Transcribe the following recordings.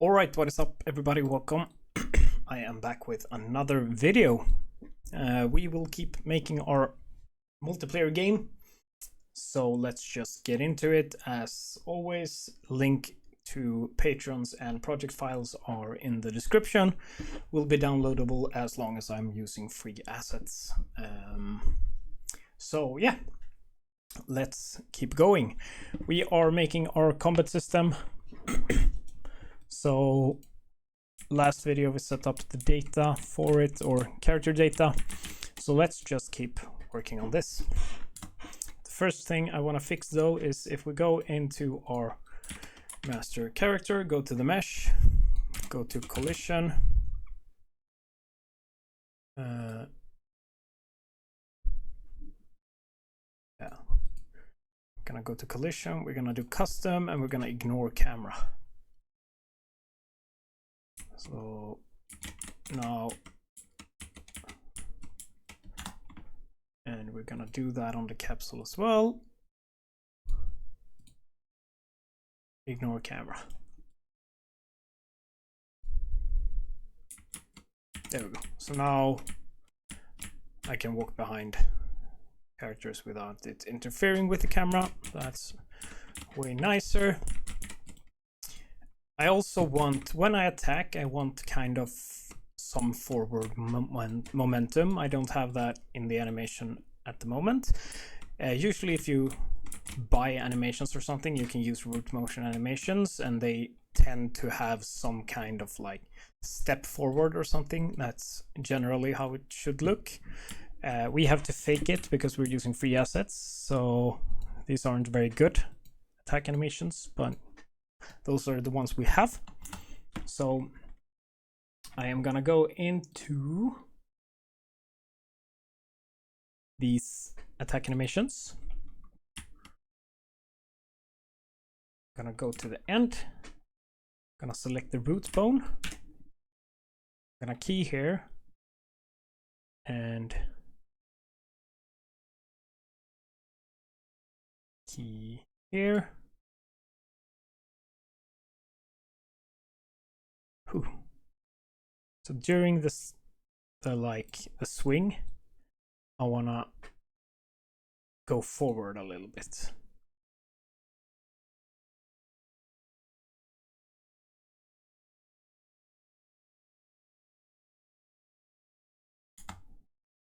All right, what is up, everybody? Welcome. I am back with another video. We will keep making our multiplayer game. So let's just get into it. As always, link to patrons and project files are in the description. Will be downloadable as long as I'm using free assets. So yeah, let's keep going. We are making our combat system. So last video we set up the data for it, or character data. So let's just keep working on this. The first thing I want to fix though is if we go into our master character, go to the mesh, go to collision, gonna go to collision, we're gonna do custom, and we're gonna ignore camera. So now, and we're gonna do that on the capsule as well. Ignore camera. There we go. So now I can walk behind characters without it interfering with the camera. That's way nicer. I also want, when I attack, I want kind of some forward momentum. I don't have that in the animation at the moment. Usually if you buy animations or something, you can use root motion animations, and they tend to have some kind of like step forward or something. That's generally how it should look. We have to fake it because we're using free assets, so these aren't very good attack animations, but those are the ones we have. So I am gonna go into these attack animations. I'm gonna go to the end, gonna select the root bone, gonna key here, and key here. Whew. So during this, the swing, I wanna go forward a little bit.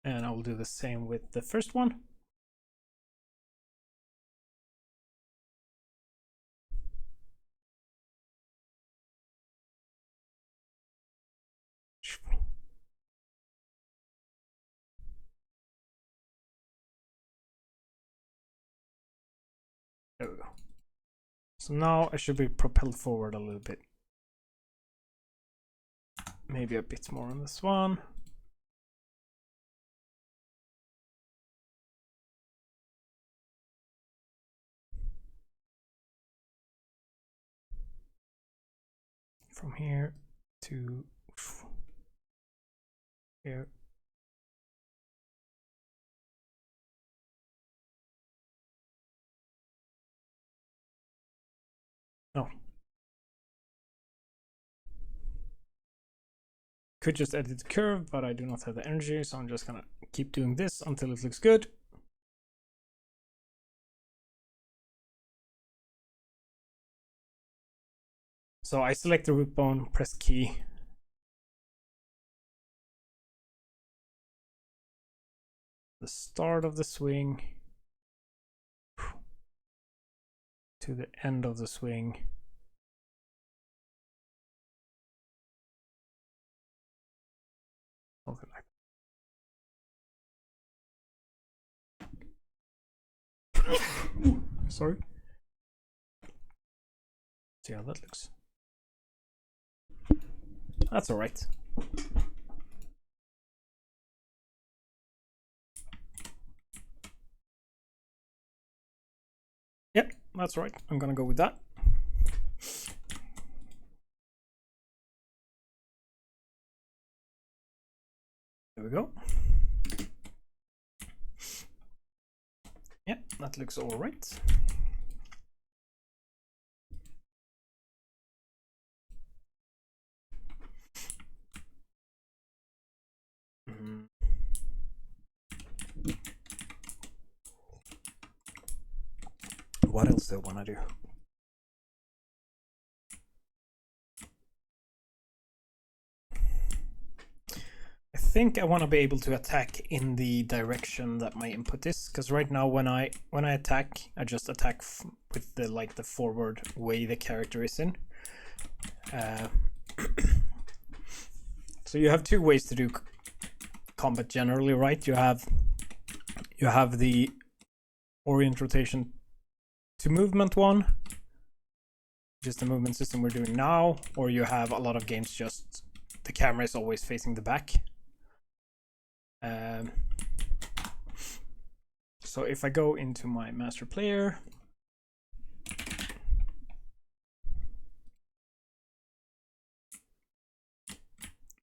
And I will do the same with the first one. There we go. So now I should be propelled forward a little bit. Maybe a bit more on this one. From here to here. No. Could just edit the curve, but I do not have the energy, so I'm just gonna keep doing this until it looks good. So I select the root bone, press key. The start of the swing to the end of the swing. Something like that. Sorry. See how that looks. That's all right. Yep, that's right. I'm gonna go with that. There we go. Yeah, that looks all right. what else do I want to do? I think I want to be able to attack in the direction that my input is, because right now when I attack, I just attack with the the forward way the character is in. So you have two ways to do combat generally, right? You have the orient rotation to movement one, just the movement system we're doing now, or you have a lot of games just the camera is always facing the back. So if I go into my master player,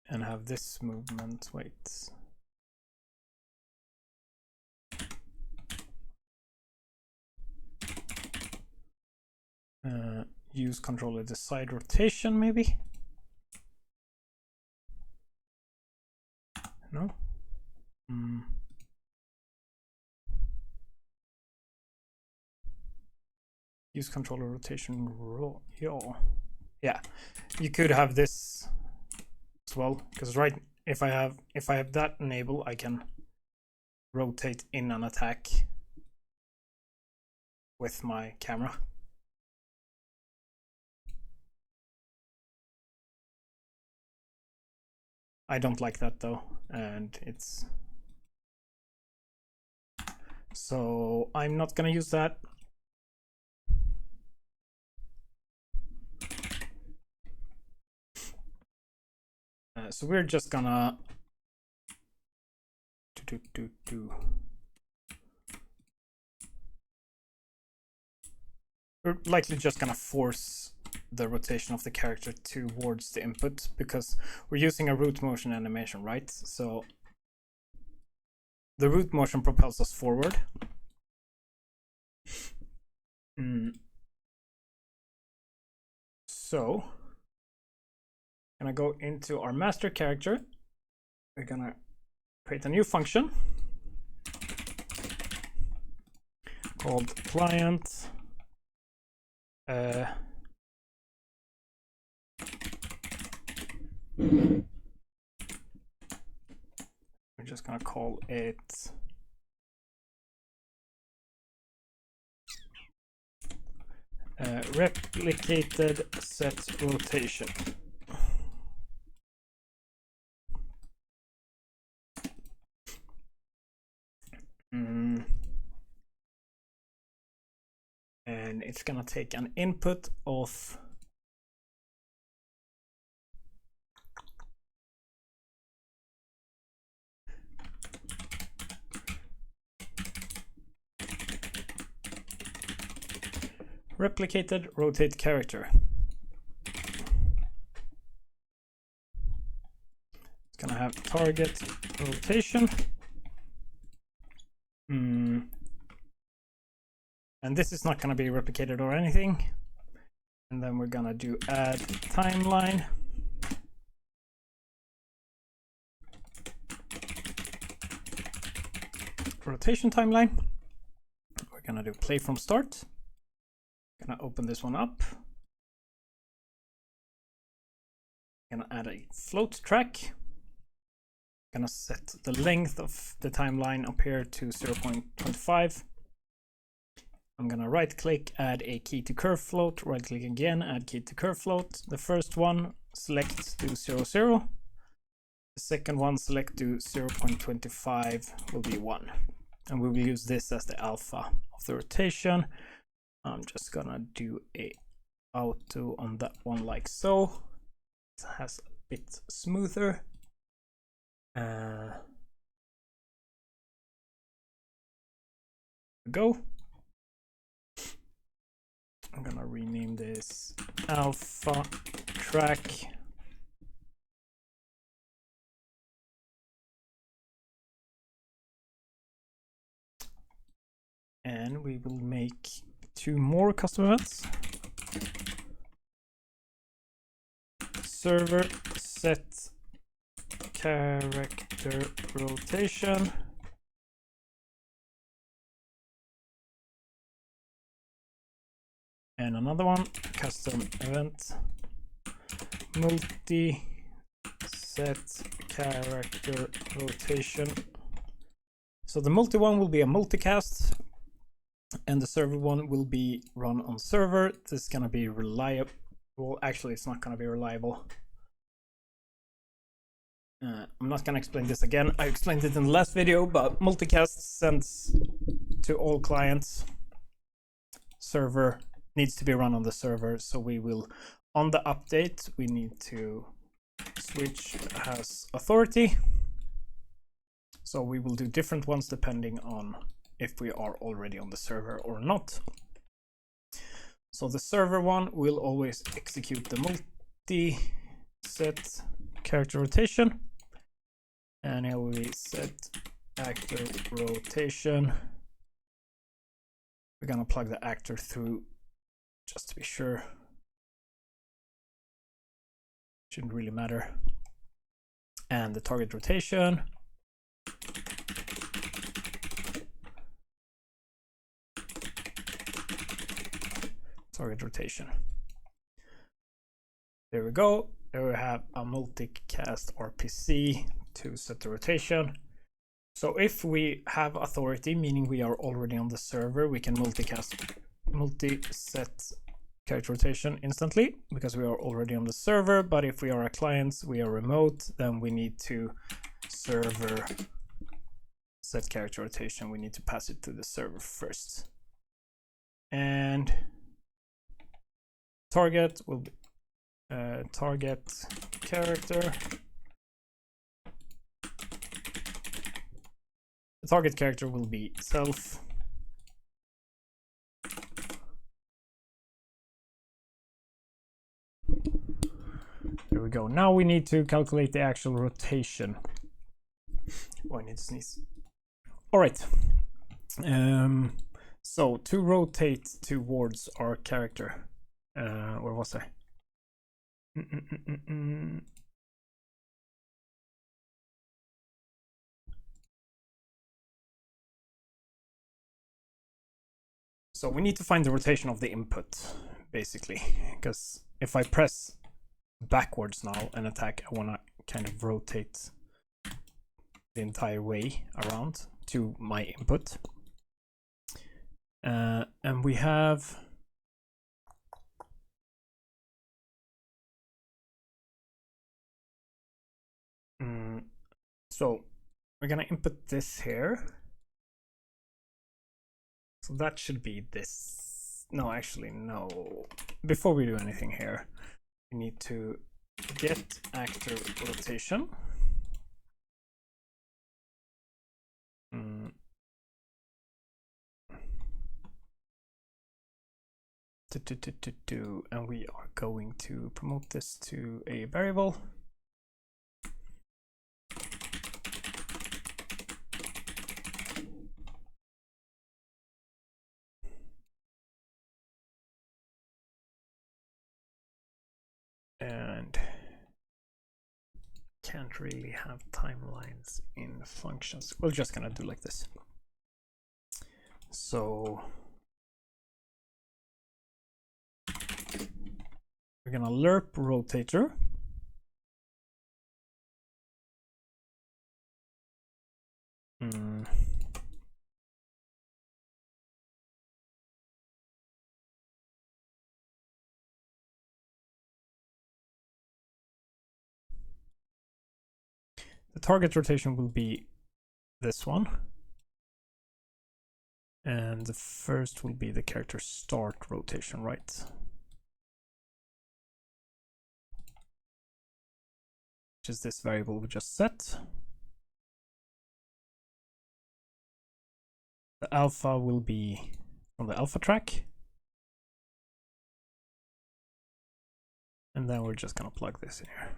and have this movement, wait. Use controller the side rotation, maybe? No? Use controller rotation roll. Yeah, you could have this as well, because right, if I have that enabled, I can rotate in an attack with my camera. I don't like that though, and it's so I'm not gonna use that. So we're just gonna we're likely just gonna force the rotation of the character towards the input, because we're using a root motion animation, right? So the root motion propels us forward. So I'm gonna go into our master character. We're gonna create a new function called client we're just gonna call it replicated set rotation. And it's gonna take an input of replicated rotate character. It's gonna have target rotation. And this is not gonna be replicated or anything. And then we're gonna do add timeline. Rotation timeline. We're gonna do play from start. Gonna open this one up. Gonna add a float track. Gonna set the length of the timeline up here to 0.25. I'm gonna right click, add a key to curve float, right click again, add key to curve float. The first one, select to 0, 0. The second one, select to 0.25 will be 1. And we will use this as the alpha of the rotation. I'm just gonna do a auto on that one like so. It has a bit smoother. Go. I'm gonna rename this alpha track. And we will make 2 more custom events. Server set character rotation. And another one, custom event multi set character rotation. So the multi one will be a multicast, and the server one will be run on server. This is gonna be reliable. Actually, it's not gonna be reliable. I'm not gonna explain this again. I explained it in the last video, but multicast sends to all clients. Server needs to be run on the server, so we will, on the update, we need to switch has authority. So we will do different ones depending on if we are already on the server or not. So the server one will always execute the multi-set character rotation. And here we set actor rotation. We're gonna plug the actor through just to be sure. Shouldn't really matter. And the target rotation. Target rotation. There we go. There we have a multicast RPC to set the rotation. So if we have authority, meaning we are already on the server, we can multi-set character rotation instantly because we are already on the server. But if we are a client, we are remote, then we need to server set character rotation. We need to pass it to the server first. And target will be target character. The target character will be self. There we go. Now we need to calculate the actual rotation. Oh, I need to sneeze. All right. So to rotate towards our character, where was I? So we need to find the rotation of the input, basically, because if I press backwards now and attack, I want to kind of rotate the entire way around to my input. And we have so we're gonna input this here. So that should be this. No, actually, no. Before we do anything here, we need to get actor rotation. And we are going to promote this to a variable. And can't really have timelines in functions. We're just gonna do like this. So we're gonna lerp rotator. The target rotation will be this one. And the first will be the character start rotation, right? Which is this variable we just set. The alpha will be on the alpha track. And then we're just gonna plug this in here.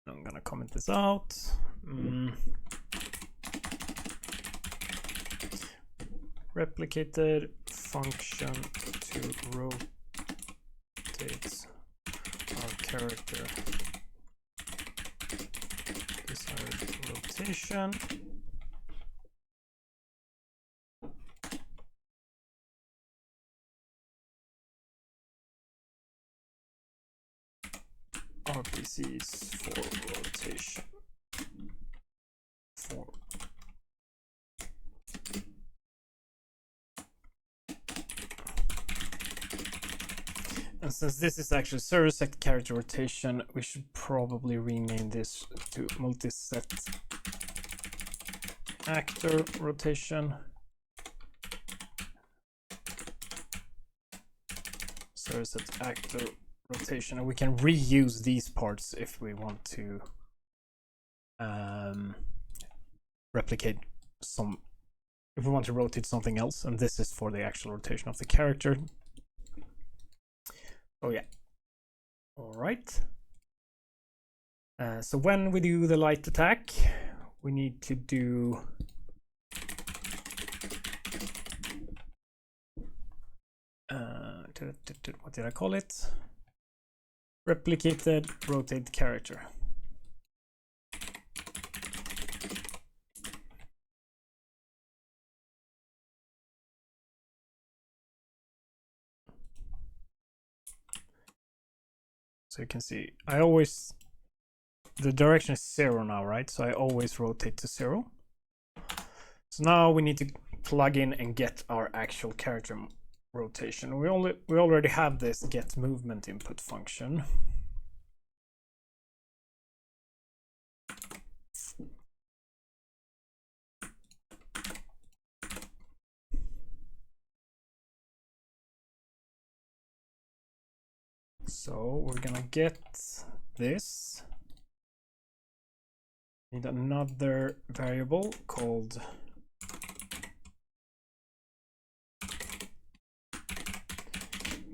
I'm gonna comment this out. Replicated function to rotate our character desired rotation. RPCs for rotation. And since this is actually server set character rotation, we should probably rename this to multi-set actor rotation. Server set actor rotation, and we can reuse these parts if we want to replicate some, if we want to rotate something else, and this is for the actual rotation of the character. Oh yeah. All right. So when we do the light attack, we need to do what did I call it? Replicated rotate character. So you can see, the direction is 0 now, right? So I always rotate to 0. So now we need to plug in and get our actual character rotation. We already have this get movement input function. So we're gonna get this. Need another variable called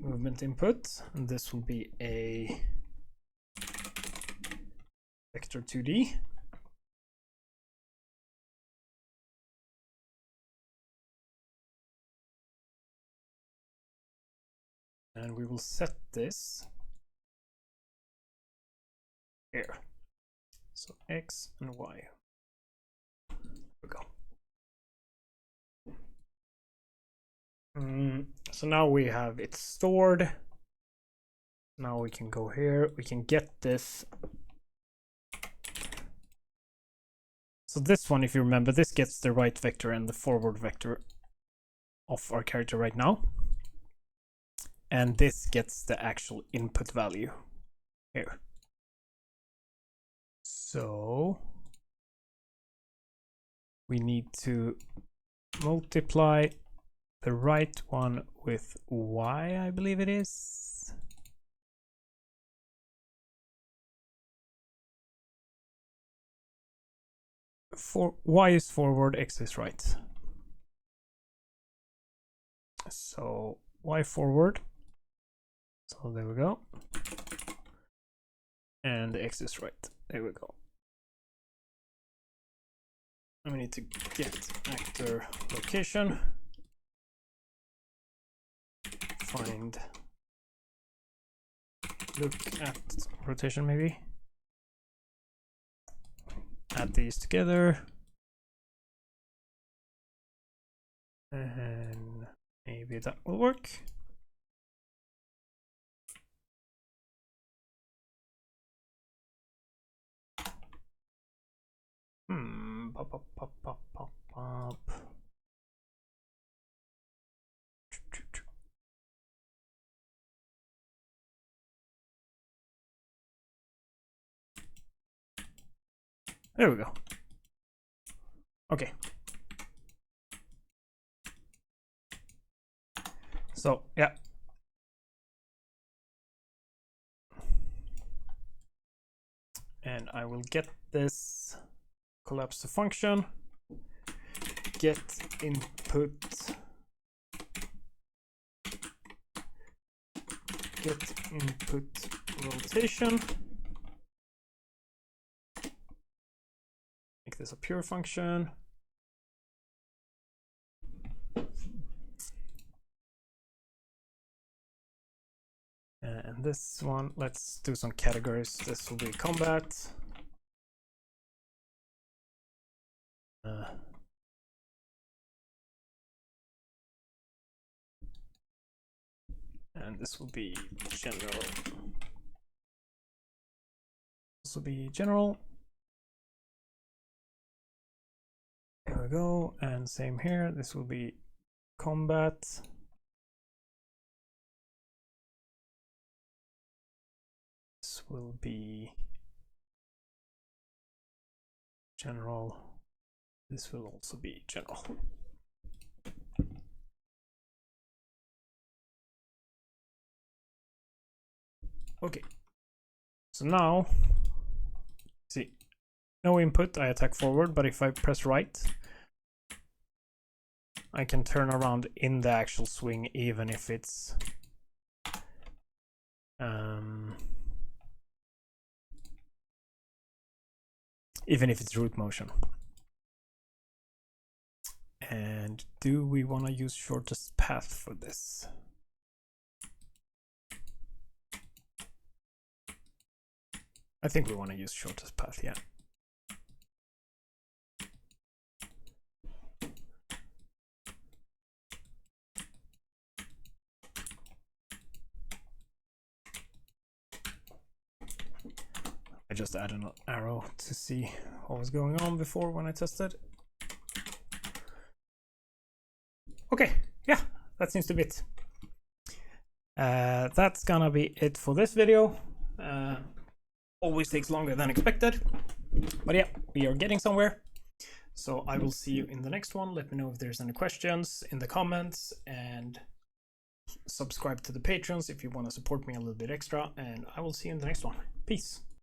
movement input, and this will be a vector 2D. And we will set this here. So X and Y. There we go. So now we have it stored. Now we can go here, we can get this. So this one, if you remember, this gets the right vector and the forward vector of our character right now. And this gets the actual input value here. So we need to multiply the right one with Y, I believe it is. For Y is forward, X is right. So Y forward. So there we go. And X is right. There we go. And we need to get actor location. Find, look at rotation maybe. Add these together. And maybe that will work. Pop. There we go. Okay. So, yeah. And I will get this, collapse the function, get input, rotation, make this a pure function. And this one, let's do some categories. This will be combat. And this will be general. This will be general. There we go. And same here. This will be combat. This will be general. This will also be general. Okay, so now, see, no input, I attack forward, but if I press right, I can turn around in the actual swing, even if it's root motion. And do we want to use shortest path for this? I think we want to use shortest path, yeah. I just added an arrow to see what was going on before when I tested. Okay, yeah, that seems to be it. That's gonna be it for this video. Always takes longer than expected, but yeah, we are getting somewhere. So I will see you in the next one. Let me know if there's any questions in the comments, and subscribe to the patrons if you want to support me a little bit extra, and I will see you in the next one. Peace.